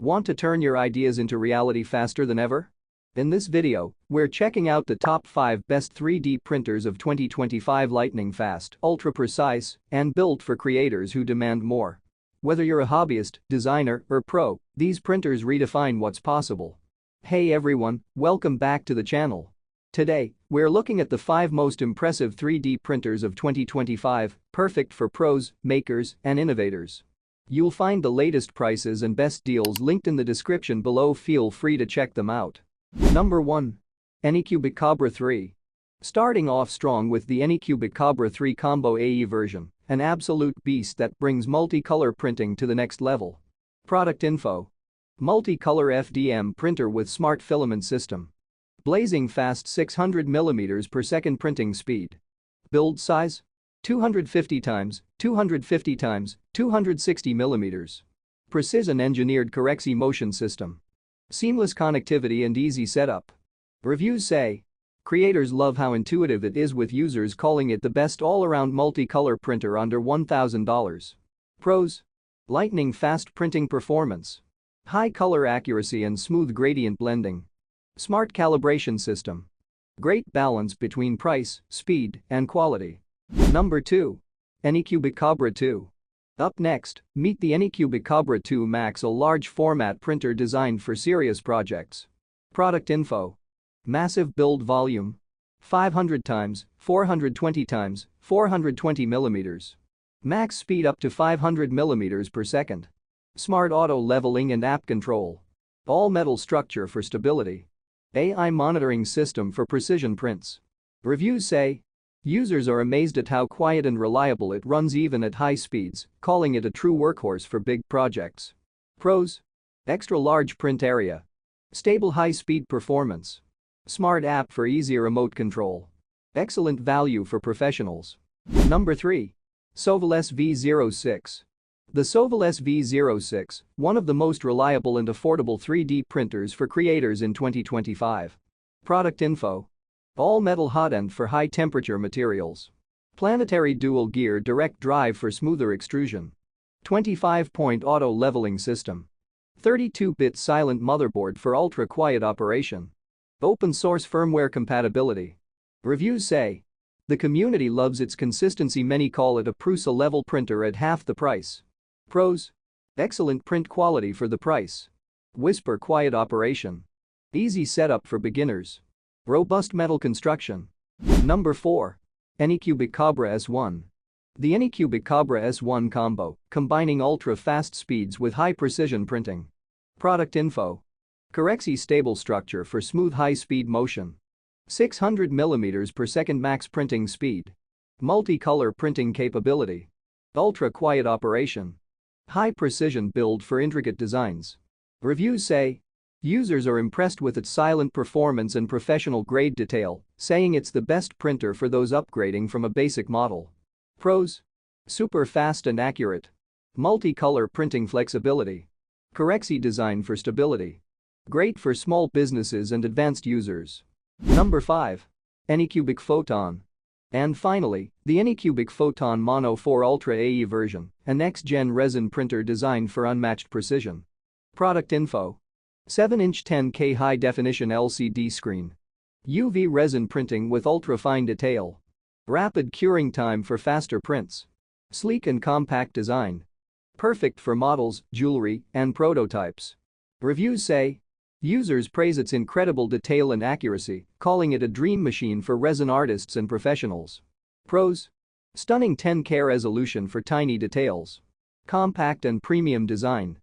Want to turn your ideas into reality faster than ever? In this video, we're checking out the top 5 best 3D printers of 2025, lightning fast, ultra precise, and built for creators who demand more. Whether you're a hobbyist, designer, or pro, these printers redefine what's possible. Hey everyone, welcome back to the channel. Today, we're looking at the 5 most impressive 3D printers of 2025, perfect for pros, makers, and innovators. You'll find the latest prices and best deals linked in the description below. Feel free to check them out. Number 1. ANYCUBIC Kobra 3. Starting off strong with the ANYCUBIC Kobra 3 Combo AE version, an absolute beast that brings multicolor printing to the next level. Product info. Multicolor FDM printer with smart filament system. Blazing fast 600mm per second printing speed. Build size? 250 x 250 x 260mm. Precision engineered Corexi motion system. Seamless connectivity and easy setup. Reviews say creators love how intuitive it is, with users calling it the best all-around multicolor printer under $1,000. Pros: lightning fast printing performance. High color accuracy and smooth gradient blending. Smart calibration system. Great balance between price, speed, and quality. Number 2. ANYCUBIC Kobra 2. Up next, meet the ANYCUBIC Kobra 2 Max, a large format printer designed for serious projects. Product info. Massive build volume. 500 x 420 x 420mm. Max speed up to 500mm per second. Smart auto leveling and app control. All metal structure for stability. AI monitoring system for precision prints. Reviews say users are amazed at how quiet and reliable it runs even at high speeds, calling it a true workhorse for big projects. Pros: extra large print area. Stable high-speed performance. Smart app for easier remote control. Excellent value for professionals. Number 3. Sovol SV06. The Sovol SV06, one of the most reliable and affordable 3D printers for creators in 2025. Product info. All metal hot end for high temperature materials. Planetary dual gear direct drive for smoother extrusion. 25-point auto leveling system. 32-bit silent motherboard for ultra quiet operation. Open source firmware compatibility. Reviews say the community loves its consistency. Many call it a Prusa level printer at half the price. Pros: excellent print quality for the price. Whisper quiet operation. Easy setup for beginners. Robust metal construction. Number 4. ANYCUBIC Kobra S1. The ANYCUBIC Kobra S1 combo, combining ultra-fast speeds with high-precision printing. Product info. Corexi stable structure for smooth high-speed motion. 600mm per second max printing speed. Multicolor printing capability. Ultra-quiet operation. High-precision build for intricate designs. Reviews say users are impressed with its silent performance and professional-grade detail, saying it's the best printer for those upgrading from a basic model. Pros: super fast and accurate. Multicolor printing flexibility. Corexi design for stability. Great for small businesses and advanced users. Number 5. ANYCUBIC Photon. And finally, the ANYCUBIC Photon Mono 4 Ultra AE version, a next-gen resin printer designed for unmatched precision. Product info. 7-inch 10K high-definition LCD screen. UV resin printing with ultra-fine detail. Rapid curing time for faster prints. Sleek and compact design. Perfect for models, jewelry, and prototypes. Reviews say users praise its incredible detail and accuracy, calling it a dream machine for resin artists and professionals. Pros: stunning 10K resolution for tiny details. Compact and premium design.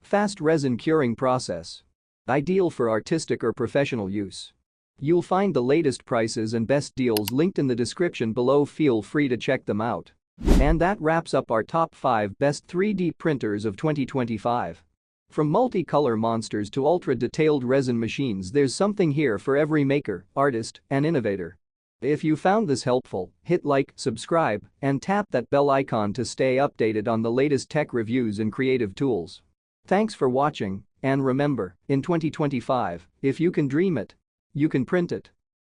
Fast resin curing process. Ideal for artistic or professional use. You'll find the latest prices and best deals linked in the description below. Feel free to check them out. And that wraps up our top 5 best 3D printers of 2025. From multicolor monsters to ultra-detailed resin machines, there's something here for every maker, artist, and innovator. If you found this helpful, hit like, subscribe, and tap that bell icon to stay updated on the latest tech reviews and creative tools. Thanks for watching, and remember, in 2025, if you can dream it, you can print it.